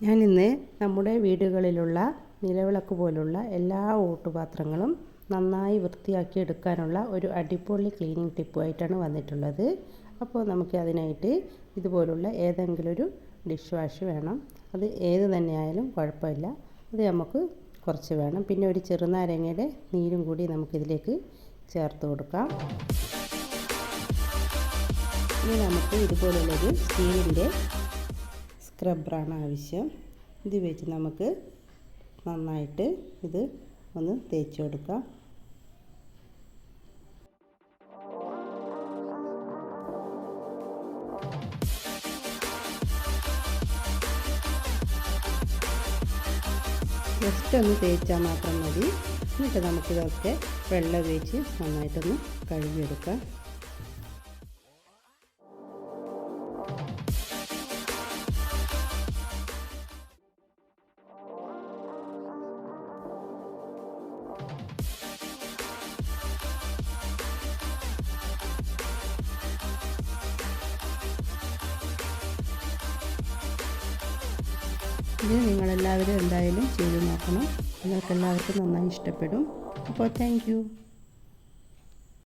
ഞാനിന്ന് നമ്മുടെ വീടുകളിലുള്ള നിലവിളക്ക് പോലുള്ള എല്ലാ ഓട്ടുപാത്രങ്ങളും നന്നായി വൃത്തിയാക്കി എടുക്കാനുള്ള ഒരു അടിപൊളി ക്ലീനിങ് ടിപ്പുമായിട്ടാണ് വന്നിട്ടുള്ളത്. അപ്പോൾ നമുക്ക് അതിനായിട്ട് ഇതുപോലുള്ള ഏതെങ്കിലും ഒരു ഡിഷ് വാഷ് വേണം. അത് ഏത് തന്നെയായാലും കുഴപ്പമില്ല. അത് നമുക്ക് കുറച്ച് വേണം. പിന്നെ ഒരു ചെറുനാരങ്ങയുടെ നീരും കൂടി നമുക്കിതിലേക്ക് ചേർത്ത് കൊടുക്കാം. ഇനി നമുക്ക് ഇതുപോലുള്ളൊരു സ്റ്റീലിൻ്റെ സ്ക്രബ്ബറാണ് ആവശ്യം. ഇത് വെച്ച് നമുക്ക് നന്നായിട്ട് ഇത് ഒന്ന് തേച്ച് കൊടുക്കാം. ജസ്റ്റ് ഒന്ന് തേച്ചാൽ മാത്രം മതി. എന്നിട്ട് നമുക്കിതൊക്കെ വെള്ളം ഉപയോഗിച്ച് നന്നായിട്ടൊന്ന് കഴുകിയെടുക്കാം. ഇത് നിങ്ങളെല്ലാവരും എന്തായാലും ചെയ്ത് നോക്കണം. നിങ്ങൾക്കെല്ലാവർക്കും നന്നായി ഇഷ്ടപ്പെടും. അപ്പോൾ താങ്ക് യു.